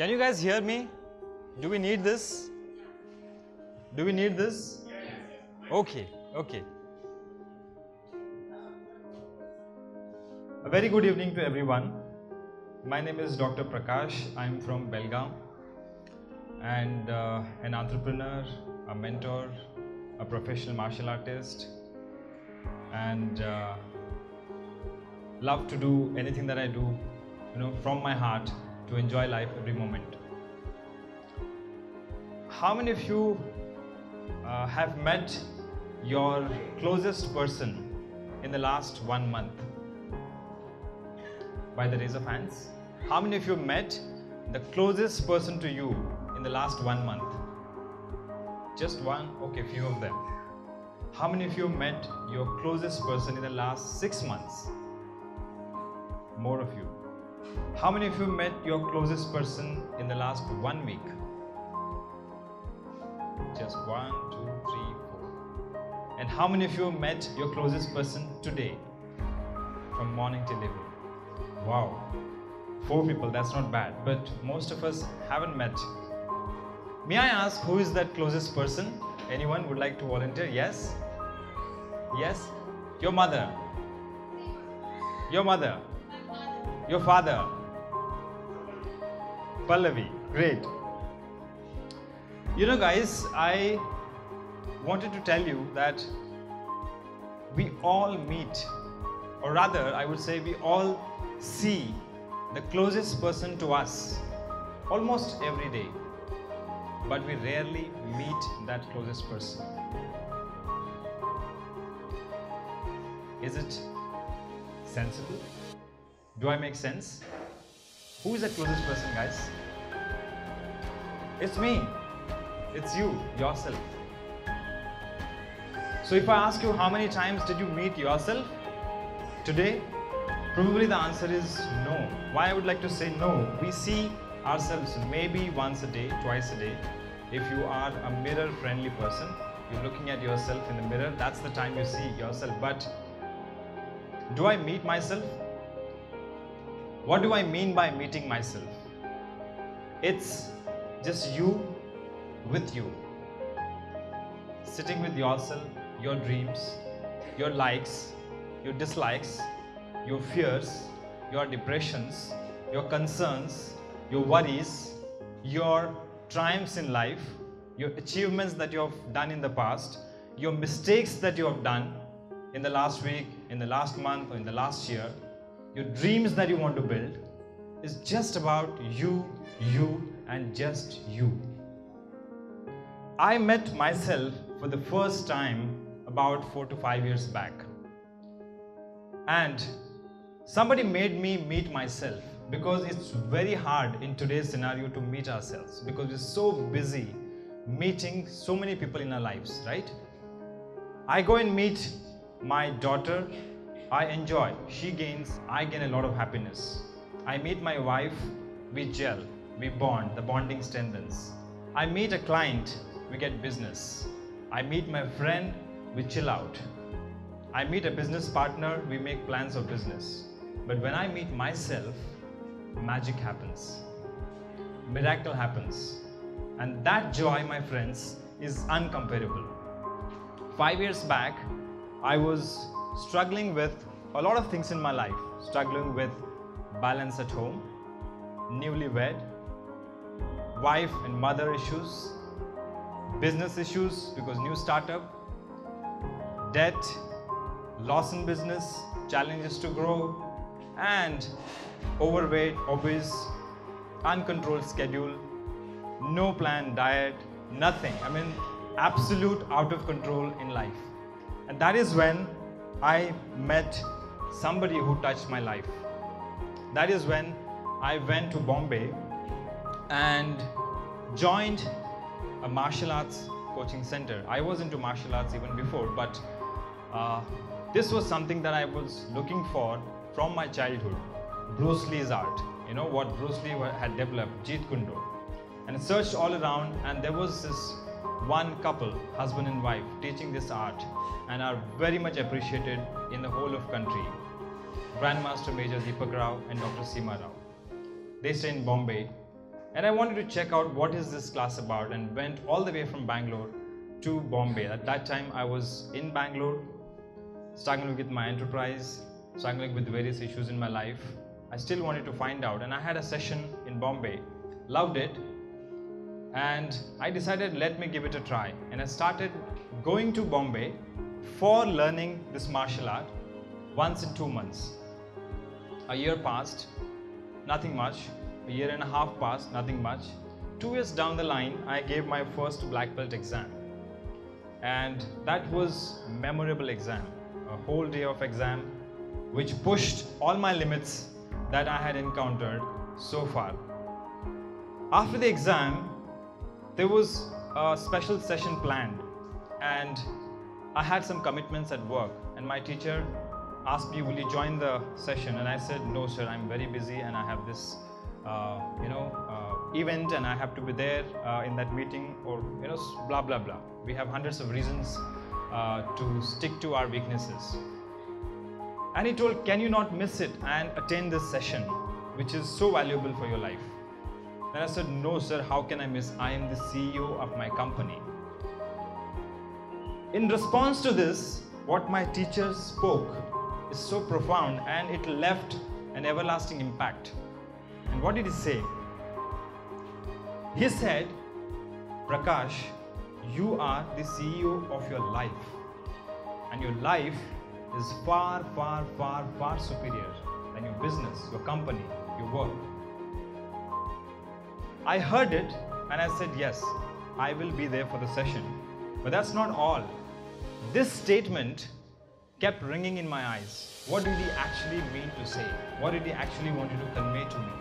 Can you guys hear me? Do we need this? Do we need this? Okay, okay. A very good evening to everyone. My name is Dr. Prakash. I'm from Belgaum and an entrepreneur, a mentor, a professional martial artist, and love to do anything that I do, from my heart to enjoy life every moment. How many of you have met your closest person in the last 1 month? By the raise of hands. How many of you met the closest person to you in the last 1 month? Just one? Okay, few of them. How many of you met your closest person in the last 6 months? More of you. How many of you met your closest person in the last 1 week? Just 1, 2, 3, 4. And how many of you met your closest person today? From morning till evening. Wow. 4 people, that's not bad. But most of us haven't met. May I ask who is that closest person? Anyone would like to volunteer? Yes? Yes? Your mother? Your mother? Your father? Pallavi, great. Guys, I wanted to tell you that we all meet, or rather, I would say we all see the closest person to us almost every day, but we rarely meet that closest person. Is it sensible? Do I make sense? Who is the closest person, guys? It's me. It's you, yourself. So if I ask you how many times did you meet yourself today? Probably the answer is no. Why I would like to say no? We see ourselves maybe once a day, twice a day. If you are a mirror-friendly person, you're looking at yourself in the mirror, that's the time you see yourself. But do I meet myself? What do I mean by meeting myself? It's just you with you. Sitting with yourself, your dreams, your likes, your dislikes, your fears, your depressions, your concerns, your worries, your triumphs in life, your achievements that you have done in the past, your mistakes that you have done in the last week, in the last month, or in the last year, your dreams that you want to build, is just about you, and just you. I met myself for the first time about 4 to 5 years back. And somebody made me meet myself, because it's very hard in today's scenario to meet ourselves, because we're so busy meeting so many people in our lives, right? I go and meet my daughter, I enjoy, she gains, I gain a lot of happiness. I meet my wife, we gel, we bond, the bonding strengthens. I meet a client, we get business. I meet my friend, we chill out. I meet a business partner, we make plans of business. But when I meet myself, magic happens. Miracle happens. And that joy, my friends, is uncomparable. 5 years back, I was struggling with a lot of things in my life. Struggling with balance at home, newlywed, wife and mother issues, business issues because new startup, debt, loss in business, challenges to grow, and overweight, obese, uncontrolled schedule, no planned diet, nothing. Absolute out of control in life. And that is when I met somebody who touched my life. That is when I went to Bombay and joined a martial arts coaching center. I was into martial arts even before, but this was something that I was looking for from my childhood. Bruce Lee's art, what Bruce Lee had developed, Jeet Kune Do. And I searched all around, and there was this one couple, husband and wife, teaching this art and are very much appreciated in the whole of country. Grandmaster Major Deepak Rao and Dr. Seema Rao. They stay in Bombay, And I wanted to check out what is this class about, and went all the way from Bangalore to Bombay. At that time I was in Bangalore, struggling with my enterprise, struggling with various issues in my life. I still wanted to find out, and I had a session in Bombay, loved it, and I decided let me give it a try. And I started going to Bombay for learning this martial art once in 2 months. A year passed, nothing much. A year and a half passed, nothing much. 2 years down the line, I gave my first black belt exam, and that was a memorable exam, a whole day of exam which pushed all my limits that I had encountered so far. After the exam, there was a special session planned, and I had some commitments at work, and my teacher asked me, will you join the session? And I said, no sir, I'm very busy and I have this event and I have to be there in that meeting, or blah blah blah. We have hundreds of reasons to stick to our weaknesses. And he told, can you not miss it and attend this session which is so valuable for your life? Then I said, no sir, how can I miss? I am the CEO of my company. In response to this, what my teacher spoke is so profound, and it left an everlasting impact. And what did he say? He said, Prakash, you are the CEO of your life, and your life is far, far, far, far superior than your business, your company, your work. I heard it and I said, yes, I will be there for the session. But that's not all. This statement kept ringing in my eyes. What did he actually mean to say? What did he actually want to convey to me?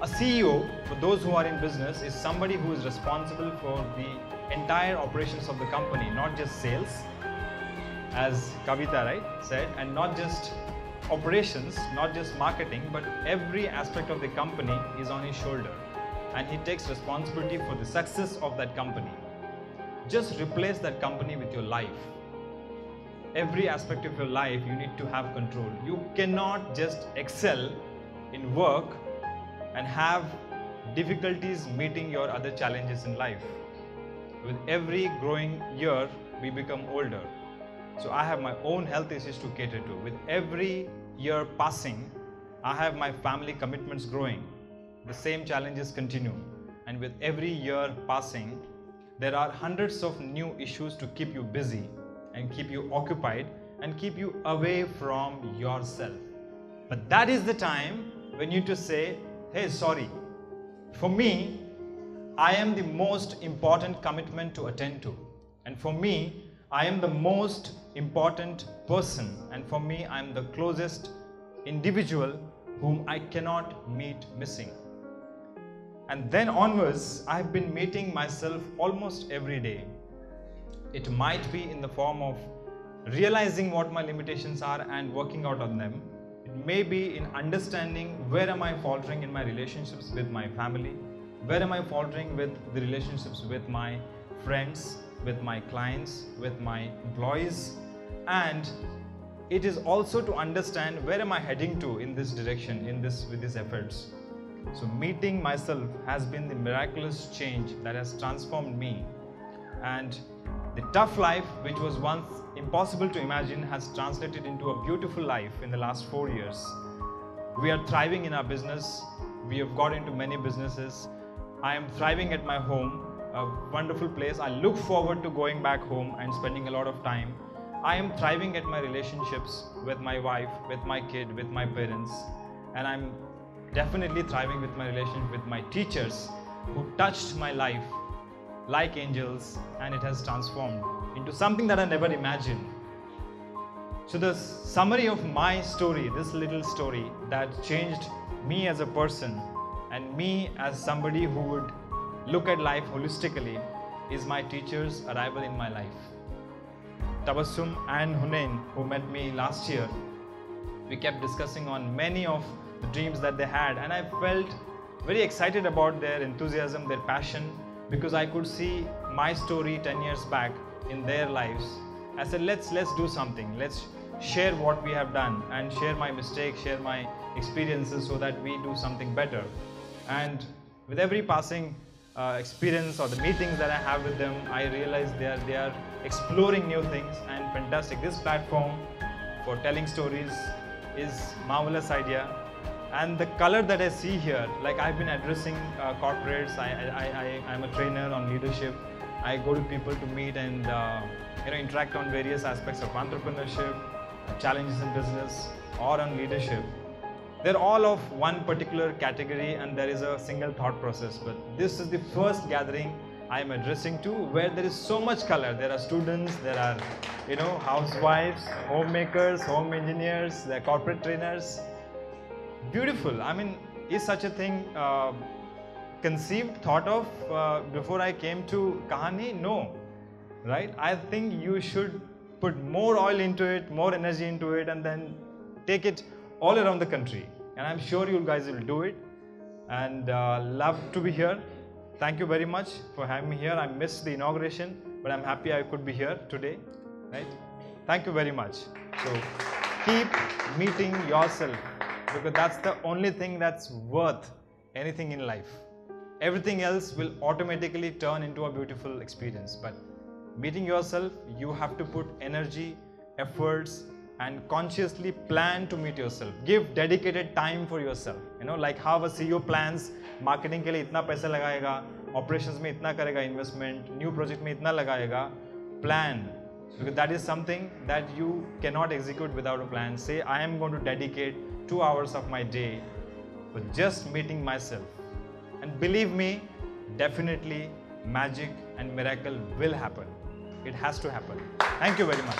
A CEO, for those who are in business, is somebody who is responsible for the entire operations of the company, not just sales, as Kavita said, and not just operations, not just marketing, but every aspect of the company is on his shoulder, and he takes responsibility for the success of that company. Just replace that company with your life. Every aspect of your life you need to have control. You cannot just excel in work and have difficulties meeting your other challenges in life. With every growing year, we become older. So I have my own health issues to cater to. With every year passing, I have my family commitments growing. The same challenges continue. And with every year passing, there are hundreds of new issues to keep you busy and keep you occupied and keep you away from yourself. But that is the time when you need to say, hey, sorry. For me, I am the most important commitment to attend to. And for me, I am the most important person, and for me, I am the closest individual whom I cannot meet missing. And then onwards, I have been meeting myself almost every day. It might be in the form of realizing what my limitations are and working out on them. It may be in understanding where am I faltering in my relationships with my family, where am I faltering with the relationships with my friends, with my clients, with my employees, and it is also to understand where am I heading to in this direction, with these efforts. So meeting myself has been the miraculous change that has transformed me, and the tough life which was once impossible to imagine has translated into a beautiful life in the last 4 years. We are thriving in our business. We have got into many businesses. I am thriving at my home, a wonderful place. I look forward to going back home and spending a lot of time. I am thriving at my relationships with my wife, with my kid, with my parents, and I'm definitely thriving with my relationship with my teachers who touched my life like angels, and it has transformed into something that I never imagined. So the summary of my story, this little story that changed me as a person and me as somebody who would look at life holistically, is my teacher's arrival in my life. Tabassum and Hunain, who met me last year, we kept discussing on many of the dreams that they had, and I felt very excited about their enthusiasm, their passion, because I could see my story 10 years back in their lives. I said, let's do something. Let's share what we have done and share my mistakes, share my experiences so that we do something better. And with every passing experience or the meetings that I have with them, I realize they are exploring new things and fantastic. This platform for telling stories is marvelous idea. And the color that I see here, like I've been addressing corporates, I'm a trainer on leadership. I go to people to meet and interact on various aspects of entrepreneurship, challenges in business, or on leadership. They're all of one particular category and there is a single thought process. But this is the first gathering I am addressing to where there is so much color. There are students, there are housewives, homemakers, home engineers, there are corporate trainers. Beautiful. I mean, is such a thing conceived, thought of before I came to Kahani? No, right? I think you should put more oil into it, more energy into it, and then take it all around the country. And I'm sure you guys will do it. And love to be here. Thank you very much for having me here. I missed the inauguration, but I'm happy I could be here today, right? Thank you very much. So keep meeting yourself, because that's the only thing that's worth anything in life. Everything else will automatically turn into a beautiful experience. But meeting yourself, you have to put energy, efforts, and consciously plan to meet yourself. Give dedicated time for yourself. Like how a CEO plans, marketing के लिए इतना पैसा लगाएगा, operations में इतना करेगा investment, new project में इतना लगाएगा. Plan, because that is something that you cannot execute without a plan. Say, I am going to dedicate 2 hours of my day for just meeting myself. And believe me, definitely magic and miracle will happen. It has to happen. Thank you very much.